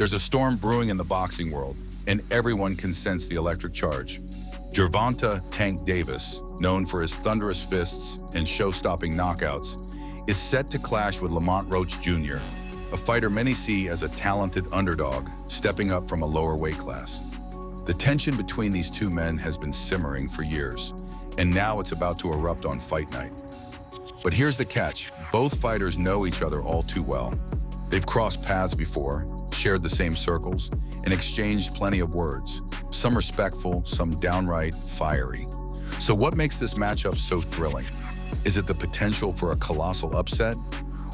There's a storm brewing in the boxing world, and everyone can sense the electric charge. Gervonta "Tank" Davis, known for his thunderous fists and show-stopping knockouts, is set to clash with Lamont Roach Jr., a fighter many see as a talented underdog stepping up from a lower weight class. The tension between these two men has been simmering for years, and now it's about to erupt on fight night. But here's the catch. Both fighters know each other all too well. They've crossed paths before, shared the same circles, and exchanged plenty of words, some respectful, some downright fiery. So what makes this matchup so thrilling? Is it the potential for a colossal upset,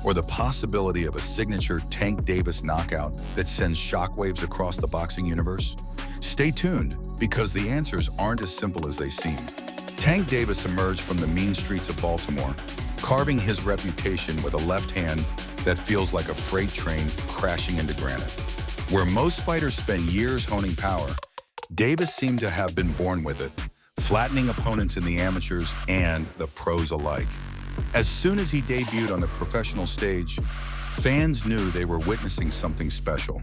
or the possibility of a signature Tank Davis knockout that sends shockwaves across the boxing universe? Stay tuned, because the answers aren't as simple as they seem. Tank Davis emerged from the mean streets of Baltimore, carving his reputation with a left hand that feels like a freight train crashing into granite. Where most fighters spend years honing power, Davis seemed to have been born with it, flattening opponents in the amateurs and the pros alike. As soon as he debuted on the professional stage, fans knew they were witnessing something special.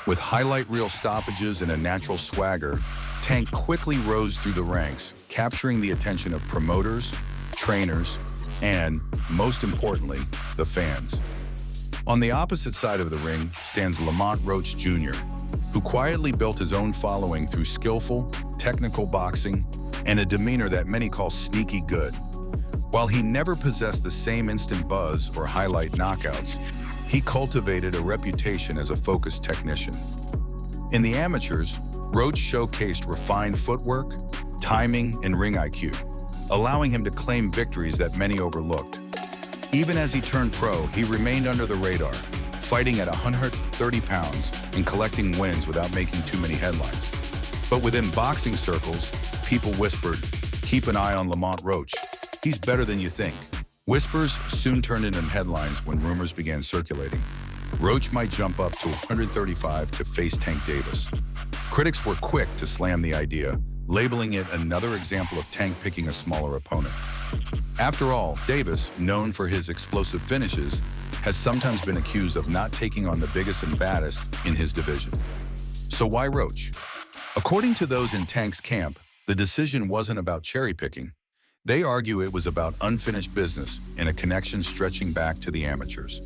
With highlight reel stoppages and a natural swagger, Tank quickly rose through the ranks, capturing the attention of promoters, trainers, and, most importantly, the fans. On the opposite side of the ring stands Lamont Roach Jr., who quietly built his own following through skillful, technical boxing and a demeanor that many call sneaky good. While he never possessed the same instant buzz or highlight knockouts, he cultivated a reputation as a focused technician. In the amateurs, Roach showcased refined footwork, timing, and ring IQ, allowing him to claim victories that many overlooked. Even as he turned pro, he remained under the radar, fighting at 130 pounds and collecting wins without making too many headlines. But within boxing circles, people whispered, "Keep an eye on Lamont Roach. He's better than you think." Whispers soon turned into headlines when rumors began circulating. Roach might jump up to 135 to face Tank Davis. Critics were quick to slam the idea, labeling it another example of Tank picking a smaller opponent. After all, Davis, known for his explosive finishes, has sometimes been accused of not taking on the biggest and baddest in his division. So why Roach? According to those in Tank's camp, the decision wasn't about cherry-picking. They argue it was about unfinished business and a connection stretching back to the amateurs.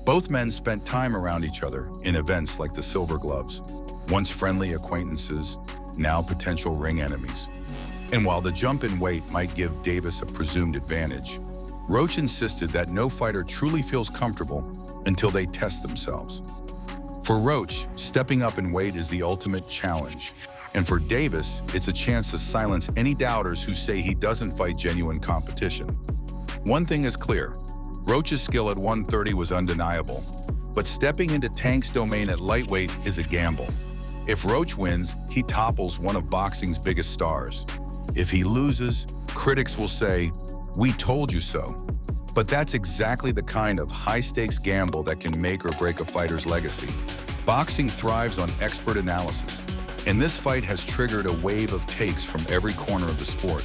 Both men spent time around each other in events like the Silver Gloves, once friendly acquaintances, now potential ring enemies. And while the jump in weight might give Davis a presumed advantage, Roach insisted that no fighter truly feels comfortable until they test themselves. For Roach, stepping up in weight is the ultimate challenge. And for Davis, it's a chance to silence any doubters who say he doesn't fight genuine competition. One thing is clear, Roach's skill at 130 was undeniable, but stepping into Tank's domain at lightweight is a gamble. If Roach wins, he topples one of boxing's biggest stars. If he loses, critics will say, "We told you so." But that's exactly the kind of high-stakes gamble that can make or break a fighter's legacy. Boxing thrives on expert analysis, and this fight has triggered a wave of takes from every corner of the sport.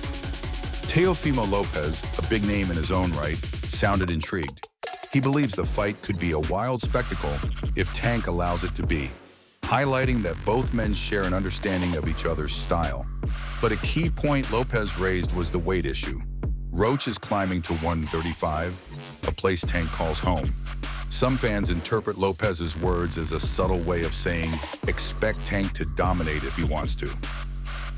Teofimo Lopez, a big name in his own right, sounded intrigued. He believes the fight could be a wild spectacle if Tank allows it to be, highlighting that both men share an understanding of each other's style. But a key point Lopez raised was the weight issue. Roach is climbing to 135, a place Tank calls home. Some fans interpret Lopez's words as a subtle way of saying, expect Tank to dominate if he wants to.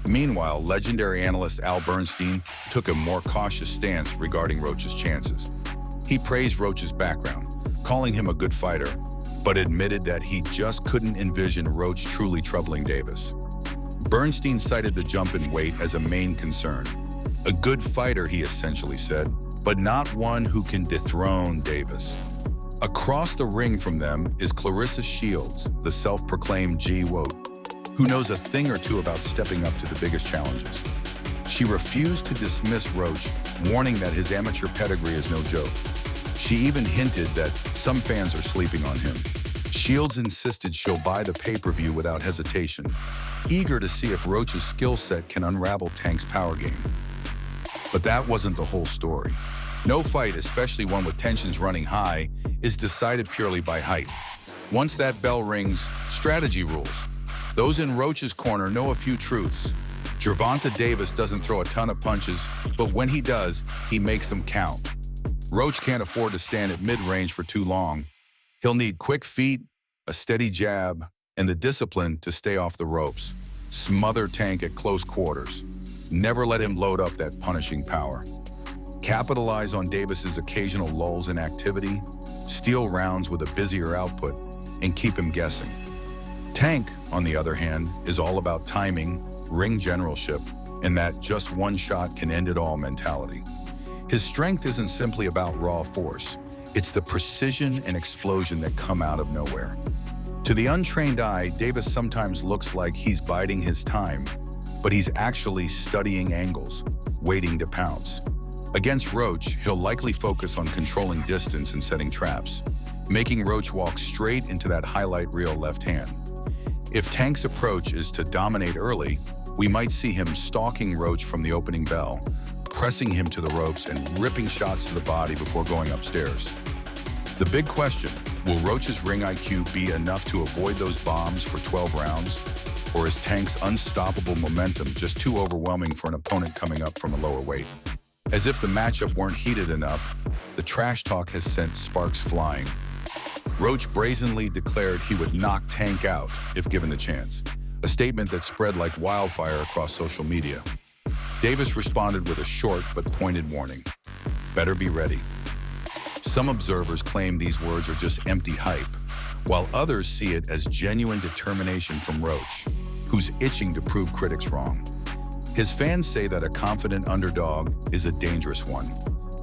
Meanwhile, legendary analyst Al Bernstein took a more cautious stance regarding Roach's chances. He praised Roach's background, calling him a good fighter, but admitted that he just couldn't envision Roach truly troubling Davis. Bernstein cited the jump in weight as a main concern. A good fighter, he essentially said, but not one who can dethrone Davis. Across the ring from them is Clarissa Shields, the self-proclaimed G-Woat, who knows a thing or two about stepping up to the biggest challenges. She refused to dismiss Roach, warning that his amateur pedigree is no joke. She even hinted that some fans are sleeping on him. Shields insisted she'll buy the pay-per-view without hesitation, eager to see if Roach's skill set can unravel Tank's power game. But that wasn't the whole story. No fight, especially one with tensions running high, is decided purely by height. Once that bell rings, strategy rules. Those in Roach's corner know a few truths. Gervonta Davis doesn't throw a ton of punches, but when he does, he makes them count. Roach can't afford to stand at mid-range for too long. He'll need quick feet, a steady jab, and the discipline to stay off the ropes. Smother Tank at close quarters. Never let him load up that punishing power. Capitalize on Davis's occasional lulls in activity, steal rounds with a busier output, and keep him guessing. Tank, on the other hand, is all about timing, ring generalship, and that just one shot can end it all mentality. His strength isn't simply about raw force. It's the precision and explosion that come out of nowhere. To the untrained eye, Davis sometimes looks like he's biding his time, but he's actually studying angles, waiting to pounce. Against Roach, he'll likely focus on controlling distance and setting traps, making Roach walk straight into that highlight reel left hand. If Tank's approach is to dominate early, we might see him stalking Roach from the opening bell, pressing him to the ropes and ripping shots to the body before going upstairs. The big question, will Roach's ring IQ be enough to avoid those bombs for 12 rounds? Or is Tank's unstoppable momentum just too overwhelming for an opponent coming up from a lower weight? As if the matchup weren't heated enough, the trash talk has sent sparks flying. Roach brazenly declared he would knock Tank out if given the chance, a statement that spread like wildfire across social media. Davis responded with a short but pointed warning. Better be ready. Some observers claim these words are just empty hype, while others see it as genuine determination from Roach, who's itching to prove critics wrong. His fans say that a confident underdog is a dangerous one.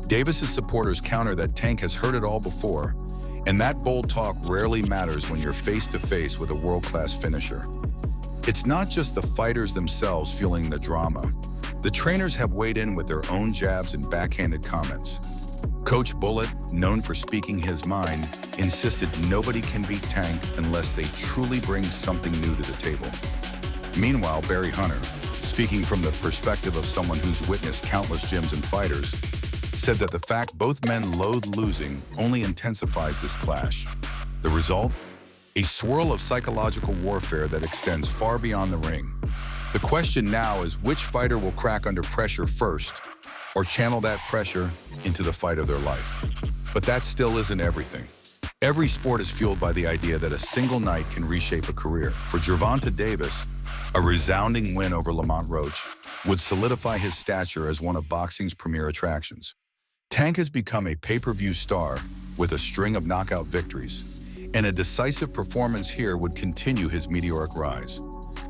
Davis's supporters counter that Tank has heard it all before, and that bold talk rarely matters when you're face-to-face with a world-class finisher. It's not just the fighters themselves feeling the drama. The trainers have weighed in with their own jabs and backhanded comments. Coach Bullet, known for speaking his mind, insisted nobody can beat Tank unless they truly bring something new to the table. Meanwhile, Barry Hunter, speaking from the perspective of someone who's witnessed countless gyms and fighters, said that the fact both men loathe losing only intensifies this clash. The result? A swirl of psychological warfare that extends far beyond the ring. The question now is which fighter will crack under pressure first, or channel that pressure into the fight of their life. But that still isn't everything. Every sport is fueled by the idea that a single night can reshape a career. For Gervonta Davis, a resounding win over Lamont Roach would solidify his stature as one of boxing's premier attractions. Tank has become a pay-per-view star with a string of knockout victories, and a decisive performance here would continue his meteoric rise.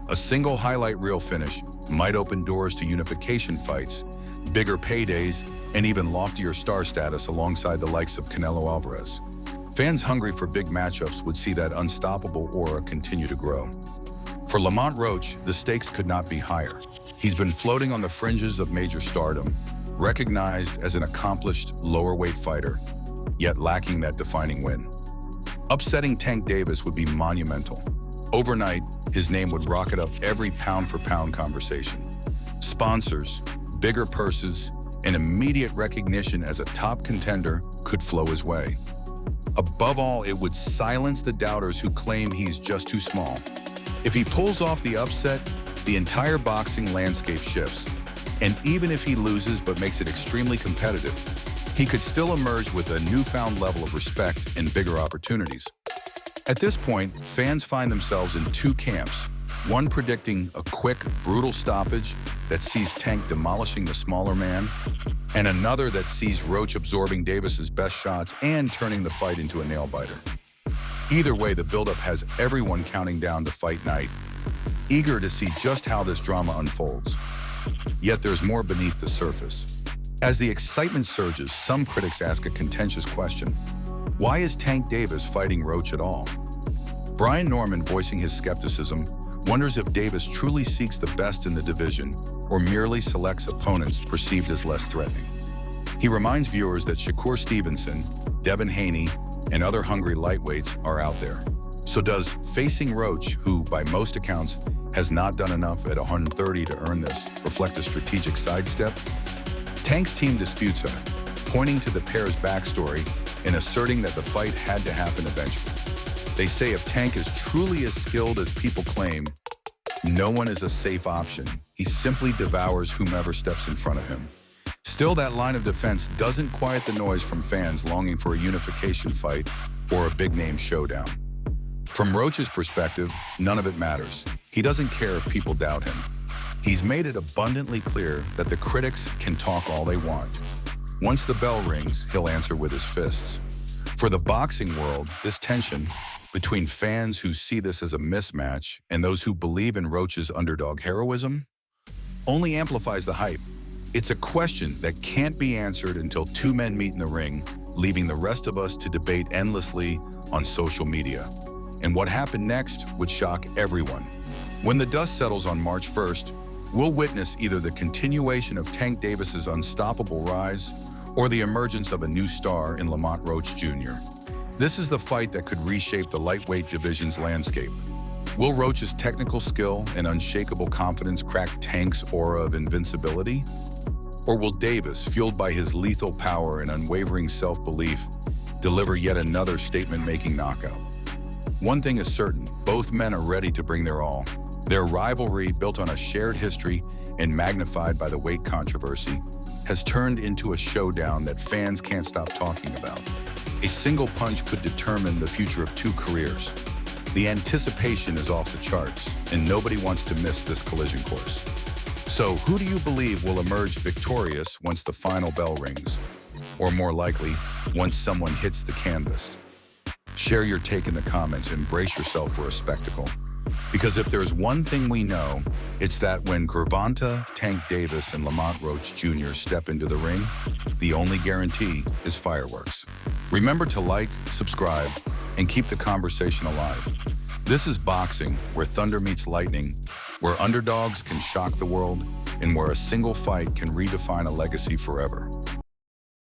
A single highlight reel finish might open doors to unification fights, bigger paydays, and even loftier star status alongside the likes of Canelo Alvarez. Fans hungry for big matchups would see that unstoppable aura continue to grow. For Lamont Roach, the stakes could not be higher. He's been floating on the fringes of major stardom, recognized as an accomplished lower-weight fighter, yet lacking that defining win. Upsetting Tank Davis would be monumental. Overnight, his name would rocket up every pound-for-pound conversation. Sponsors, bigger purses, and immediate recognition as a top contender could flow his way. Above all, it would silence the doubters who claim he's just too small. If he pulls off the upset, the entire boxing landscape shifts. And even if he loses but makes it extremely competitive, he could still emerge with a newfound level of respect and bigger opportunities. At this point, fans find themselves in two camps, one predicting a quick, brutal stoppage that sees Tank demolishing the smaller man, and another that sees Roach absorbing Davis's best shots and turning the fight into a nail-biter. Either way, the buildup has everyone counting down to fight night, eager to see just how this drama unfolds. Yet there's more beneath the surface. As the excitement surges, some critics ask a contentious question. Why is Tank Davis fighting Roach at all? Brian Norman, voicing his skepticism, wonders if Davis truly seeks the best in the division or merely selects opponents perceived as less threatening. He reminds viewers that Shakur Stevenson, Devin Haney, and other hungry lightweights are out there. So does facing Roach, who by most accounts has not done enough at 130 to earn this, reflect a strategic sidestep? Tank's team disputes that, pointing to the pair's backstory and asserting that the fight had to happen eventually. They say if Tank is truly as skilled as people claim, no one is a safe option. He simply devours whomever steps in front of him. Still, that line of defense doesn't quiet the noise from fans longing for a unification fight or a big-name showdown. From Roach's perspective, none of it matters. He doesn't care if people doubt him. He's made it abundantly clear that the critics can talk all they want. Once the bell rings, he'll answer with his fists. For the boxing world, this tension between fans who see this as a mismatch and those who believe in Roach's underdog heroism only amplifies the hype. It's a question that can't be answered until two men meet in the ring, leaving the rest of us to debate endlessly on social media. And what happened next would shock everyone. When the dust settles on March 1st, we'll witness either the continuation of Tank Davis's unstoppable rise or the emergence of a new star in Lamont Roach Jr. This is the fight that could reshape the lightweight division's landscape. Will Roach's technical skill and unshakable confidence crack Tank's aura of invincibility? Or will Davis, fueled by his lethal power and unwavering self-belief, deliver yet another statement-making knockout? One thing is certain, both men are ready to bring their all. Their rivalry, built on a shared history and magnified by the weight controversy, has turned into a showdown that fans can't stop talking about. A single punch could determine the future of two careers. The anticipation is off the charts, and nobody wants to miss this collision course. So, who do you believe will emerge victorious once the final bell rings? Or more likely, once someone hits the canvas? Share your take in the comments and brace yourself for a spectacle. Because if there's one thing we know, it's that when Gervonta, Tank Davis, and Lamont Roach Jr. step into the ring, the only guarantee is fireworks. Remember to like, subscribe, and keep the conversation alive. This is boxing, where thunder meets lightning, where underdogs can shock the world, and where a single fight can redefine a legacy forever.